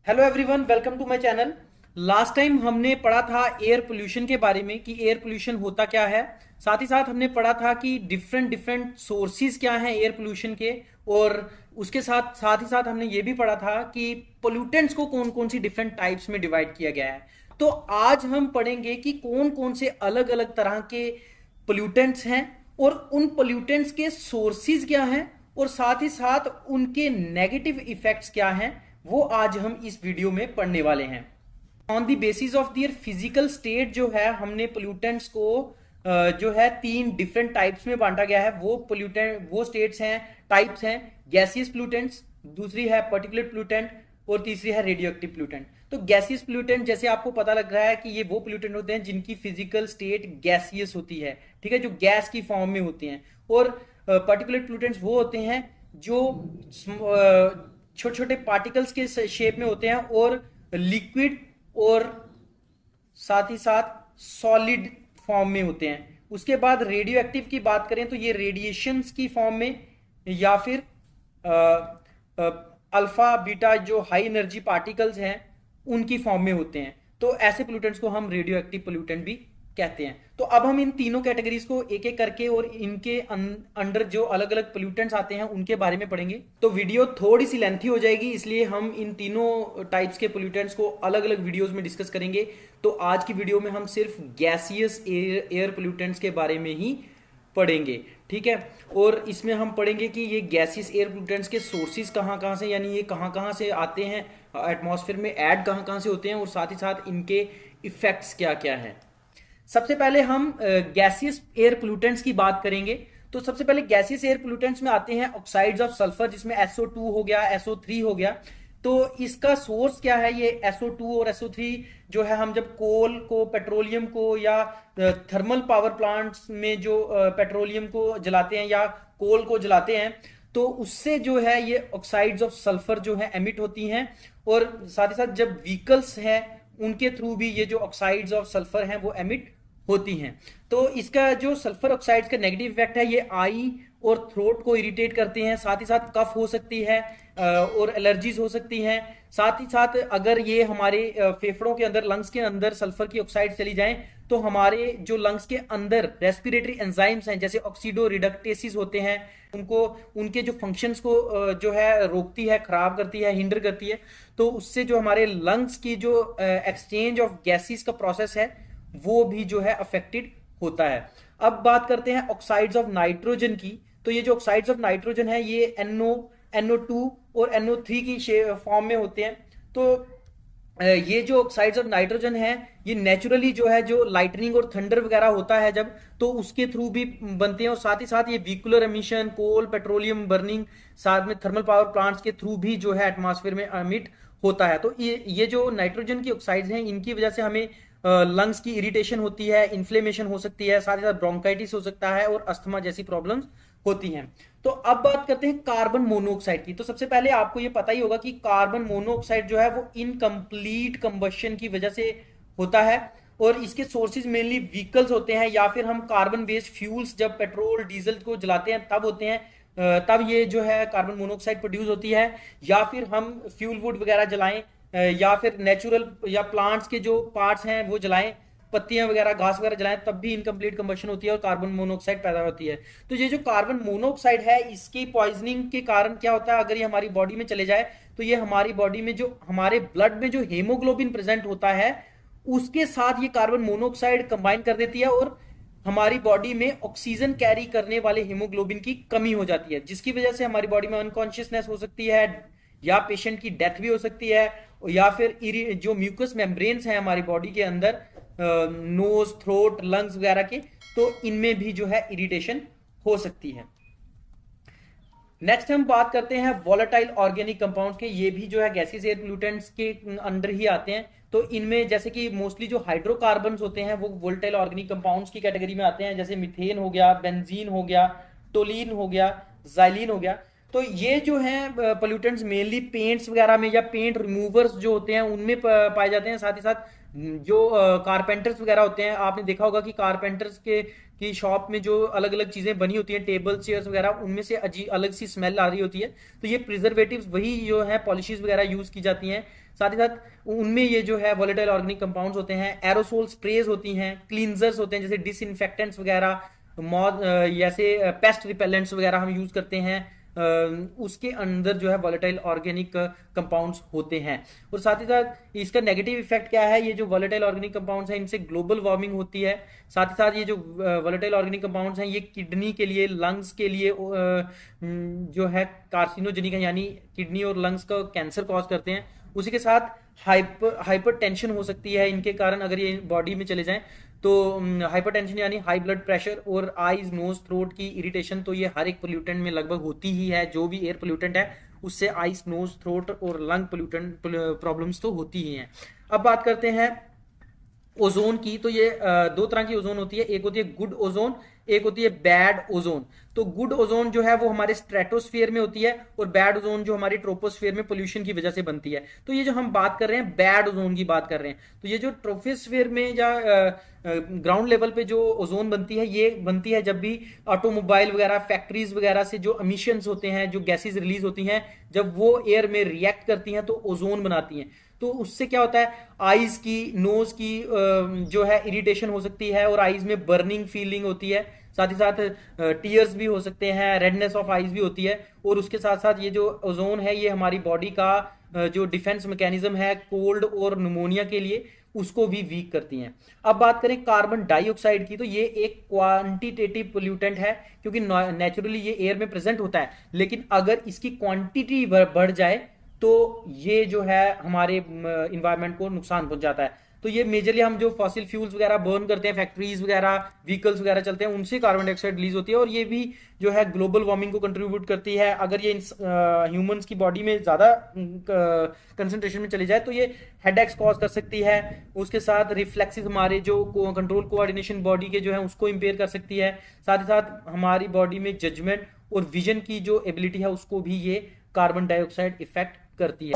Hello everyone, welcome to my channel. Last time हमने पढ़ा था एयर पोल्यूशन के बारे में कि एयर पोल्यूशन होता क्या है। साथ ही साथ हमने पढ़ा था कि डिफरेंट डिफरेंट सोर्सेज क्या हैं एयर पोल्यूशन के। और उसके साथ साथ ही साथ हमने ये भी पढ़ा था कि पोल्यूटेंट्स को कौन कौन सी डिफरेंट टाइप्स में डिवाइड किया गया है। तो आज हम पढ़ेंगे कि कौन कौन से अलग अलग तरह के पोल्यूटेंट्स हैं और उन पोल्यूटेंट्स के सोर्सेज क्या हैं और साथ ही साथ उनके नेगेटिव इफेक्ट्स क्या हैं, वो आज हम इस वीडियो में पढ़ने वाले हैं। On the basis of their physical state जो है, हमने पोल्यूटेंट्स को जो है तीन डिफरेंट टाइप्स में बांटा गया है। वो स्टेट्स हैं, टाइप्स हैं, गैसियस पोल्यूटेंट्स, दूसरी है पर्टिकुलेट पोल्यूटेंट और तीसरी है रेडियो एक्टिव पोल्यूटेंट। तो गैसियस पोल्यूटेंट जैसे आपको पता लग रहा है कि ये वो पोल्यूटेंट होते हैं जिनकी फिजिकल स्टेट गैसियस होती है, ठीक है, जो गैस की फॉर्म में होते हैं। और पर्टिकुलेट पोल्यूटेंट्स वो होते हैं जो छोटे छोटे पार्टिकल्स के शेप में होते हैं और लिक्विड और साथ ही साथ सॉलिड फॉर्म में होते हैं। उसके बाद रेडियो एक्टिव की बात करें तो ये रेडिएशंस की फॉर्म में या फिर अल्फा बीटा जो हाई एनर्जी पार्टिकल्स हैं उनकी फॉर्म में होते हैं। तो ऐसे पोल्यूटेंट्स को हम रेडियो एक्टिव पोल्यूटेंट भी कहते हैं। तो अब हम इन तीनों कैटेगरीज को एक एक करके और इनके अंडर जो अलग अलग पोल्यूटेंट्स आते हैं उनके बारे में पढ़ेंगे। तो वीडियो थोड़ी सी लेंथी हो जाएगी, इसलिए हम इन तीनों टाइप्स के पोल्यूटेंट्स को अलग अलग वीडियोस में डिस्कस करेंगे। तो आज की वीडियो में हम सिर्फ गैसियस एयर पोल्यूटेंट्स के बारे में ही पढ़ेंगे, ठीक है। और इसमें हम पढ़ेंगे कि ये गैसियस एयर पोल्यूटेंट्स के सोर्सेज कहाँ कहाँ से, यानी ये कहाँ कहाँ से आते हैं, एटमॉस्फेयर में ऐड कहाँ कहाँ से होते हैं और साथ ही साथ इनके इफेक्ट्स क्या क्या हैं। सबसे पहले हम गैसियस एयर पोल्यूटेंट्स की बात करेंगे। तो सबसे पहले गैसियस एयर पोल्यूटेंट्स में आते हैं ऑक्साइड्स ऑफ सल्फर, जिसमें SO2 हो गया, SO3 हो गया। तो इसका सोर्स क्या है? ये SO2 और SO3 जो है, हम जब कोल को, पेट्रोलियम को या थर्मल पावर प्लांट्स में जो पेट्रोलियम को जलाते हैं या कोल को जलाते हैं, तो उससे जो है ये ऑक्साइड्स ऑफ सल्फर जो है एमिट होती हैं। और साथ ही साथ जब व्हीकल्स हैं उनके थ्रू भी ये जो ऑक्साइड्स ऑफ सल्फर हैं वो एमिट होती हैं। तो इसका जो सल्फर ऑक्साइड्स का नेगेटिव इफेक्ट है, ये आई और थ्रोट को इरिटेट करते हैं, साथ ही साथ कफ हो सकती है और एलर्जीज हो सकती हैं। साथ ही साथ अगर ये हमारे फेफड़ों के अंदर, लंग्स के अंदर सल्फर की ऑक्साइड चली जाएं तो हमारे जो लंग्स के अंदर रेस्पिरेटरी एंजाइम्स हैं जैसे ऑक्सीडो रिडक्टेसिस होते हैं, उनको, उनके जो फंक्शंस को जो है रोकती है, खराब करती है, हिंडर करती है। तो उससे जो हमारे लंग्स की जो एक्सचेंज ऑफ गैसेस का प्रोसेस है वो भी जो है अफेक्टेड होता है। अब बात करते हैं ऑक्साइड्स ऑफ नाइट्रोजन की। तो ये जो ऑक्साइड्स ऑफ नाइट्रोजन है ये NO2 और NO3 की फॉर्म में होते हैं। तो ये जो ऑक्साइड्स ऑफ नाइट्रोजन है ये नेचुरली जो है, जो लाइटनिंग और थंडर वगैरह होता है जब, तो उसके थ्रू भी बनते हैं। और साथ ही साथ ये व्हीकुलर एमिशन, कोल, पेट्रोलियम बर्निंग, साथ में थर्मल पावर प्लांट्स के थ्रू भी जो है एटमॉस्फेयर में एमिट होता है। तो ये जो नाइट्रोजन की ऑक्साइड्स हैं इनकी वजह से हमें लंग्स की इरिटेशन होती है, इन्फ्लेमेशन हो सकती है, साथ ही साथ ब्रोंकाइटिस हो सकता है और अस्थमा जैसी प्रॉब्लम्स होती हैं। तो अब बात करते हैं कार्बन मोनोऑक्साइड की। तो सबसे पहले आपको ये पता ही होगा कि कार्बन मोनोऑक्साइड जो है वो इनकम्प्लीट कंबशन की वजह से होता है और इसके सोर्सेज मेनली व्हीकल्स होते हैं या फिर हम कार्बन बेस्ड फ्यूल्स जब पेट्रोल डीजल को जलाते हैं तब होते हैं, तब ये जो है कार्बन मोनोऑक्साइड प्रोड्यूस होती है। या फिर हम फ्यूल वुड वगैरह जलाएं या फिर नेचुरल या प्लांट्स के जो पार्ट्स हैं वो जलाएं, पत्तियां वगैरह, घास वगैरह जलाएं, तब भी इनकम्प्लीट कंबशन होती है और कार्बन मोनोऑक्साइड पैदा होती है। तो ये जो कार्बन मोनोऑक्साइड है इसकी पॉइजनिंग के कारण क्या होता है, अगर ये हमारी बॉडी में चले जाए तो ये हमारी बॉडी में जो, हमारे ब्लड में जो हेमोग्लोबिन प्रेजेंट होता है उसके साथ ये कार्बन मोनोऑक्साइड कंबाइन कर देती है और हमारी बॉडी में ऑक्सीजन कैरी करने वाले हीमोग्लोबिन की कमी हो जाती है, जिसकी वजह से हमारी बॉडी में अनकॉन्शियसनेस हो सकती है या पेशेंट की डेथ भी हो सकती है। या फिर जो म्यूकस मेम्ब्रेन्स हैं हमारी बॉडी के अंदर, नोज, थ्रोट, लंग्स वगैरह के, तो इनमें भी जो है इरिटेशन हो सकती है। नेक्स्ट हम बात करते हैं वॉलेटाइल ऑर्गेनिक कंपाउंड्स के। ये भी जो है गैसेस एयर पोल्यूटेंट्स के अंडर ही आते हैं। तो इनमें जैसे कि मोस्टली जो हाइड्रोकार्बन्स होते हैं वो वोलेटाइल ऑर्गेनिक कंपाउंड्स की कैटेगरी में आते हैं, जैसे मिथेन हो गया, बेंजीन हो गया, टोलीन हो गया, जाइलिन हो गया। तो ये जो है पोल्यूटेंट्स मेनली पेंट्स वगैरह में या पेंट रिमूवर्स जो होते हैं उनमें पाए जाते हैं। साथ ही साथ जो कारपेंटर्स वगैरह होते हैं, आपने देखा होगा कि कारपेंटर्स के की शॉप में जो अलग अलग चीजें बनी होती हैं, टेबल चेयर्स वगैरह, उनमें से अजीब अलग सी स्मेल आ रही होती है। तो ये प्रिजर्वेटिव्स वही जो है पॉलिशेस वगैरह यूज की जाती हैं। साथ ही साथ उनमें ये जो है वोलेटाइल ऑर्गेनिक कंपाउंड्स होते हैं, एरोसोल स्प्रेज होती हैं, क्लींजर्स होते हैं जैसे डिसइंफेक्टेंट्स वगैरह, जैसे पेस्ट रिपेलेंट्स वगैरह हम यूज करते हैं, उसके अंदर जो है वॉलेटाइल ऑर्गेनिक कंपाउंड्स होते हैं। और साथ ही साथ इसका नेगेटिव इफेक्ट क्या है, ये जो वॉलेटाइल ऑर्गेनिक कंपाउंड्स हैं इनसे ग्लोबल वार्मिंग होती है। साथ ही साथ ये जो वॉलेटाइल ऑर्गेनिक कंपाउंड्स हैं ये किडनी के लिए, लंग्स के लिए जो है कार्सिनोजेनिक है, यानी किडनी और लंग्स का कैंसर कॉज करते हैं। उसी के साथ हाइपर टेंशन हो सकती है इनके कारण, अगर ये बॉडी में चले जाएं तो हाइपरटेंशन यानी हाई ब्लड प्रेशर और आईज नोज थ्रोट की इरिटेशन, तो ये हर एक पोल्यूटेंट में लगभग होती ही है। जो भी एयर पोल्यूटेंट है उससे आईज नोज थ्रोट और लंग पोल्यूटेंट प्रॉब्लम्स तो होती ही हैं। अब बात करते हैं ओजोन की। तो ये दो तरह की ओजोन होती है, एक होती है गुड ओजोन, एक होती है बैड ओजोन। तो गुड ओजोन जो है वो हमारे स्ट्रेटोस्फीयर में होती है, और बैड ओजोन जो हमारी ट्रोपोस्फीयर में पोल्यूशन की वजह से बनती है। तो ये जो हम बात कर रहे हैं बैड ओजोन की बात कर रहे हैं, तो ये जो ट्रोपोस्फीयर में या ग्राउंड लेवल पे जो ओजोन बनती है, ये बनती है जब भी ऑटोमोबाइल वगैरह, फैक्ट्रीज वगैरह से जो एमिशंस होते हैं, जो गैसेज रिलीज होती हैं, जब वो एयर में रिएक्ट करती हैं तो ओजोन बनाती हैं। तो उससे क्या होता है, आईज की, नोज की जो है इरिटेशन हो सकती है, और आईज में बर्निंग फीलिंग होती है। साथ ही साथ टीयर्स भी हो सकते हैं, रेडनेस ऑफ आईज भी होती है। और उसके साथ साथ ये जो ओजोन है ये हमारी बॉडी का जो डिफेंस मैकेनिज्म है कोल्ड और निमोनिया के लिए, उसको भी वीक करती हैं। अब बात करें कार्बन डाइऑक्साइड की, तो ये एक क्वांटिटेटिव पोल्यूटेंट है, क्योंकि नेचुरली ये एयर में प्रेजेंट होता है, लेकिन अगर इसकी क्वांटिटी बढ़ जाए तो ये जो है हमारे इन्वायरमेंट को नुकसान पहुंचाता है। तो ये मेजरली हम जो फॉसिल फ्यूल्स वगैरह बर्न करते हैं, फैक्ट्रीज वगैरह, व्हीकल्स वगैरह चलते हैं, उनसे कार्बन डाइऑक्साइड रिलीज होती है, और ये भी जो है ग्लोबल वार्मिंग को कंट्रीब्यूट करती है। अगर ये ह्यूमंस की बॉडी में ज्यादा कंसंट्रेशन में चली जाए तो ये हेडेक्स कॉज कर सकती है। उसके साथ रिफ्लेक्सेस, हमारे जो कंट्रोल कोऑर्डिनेशन बॉडी के जो है उसको इंपेयर कर सकती है। साथ ही साथ हमारी बॉडी में जजमेंट और विजन की जो एबिलिटी है उसको भी ये कार्बन डाइऑक्साइड इफेक्ट करती है।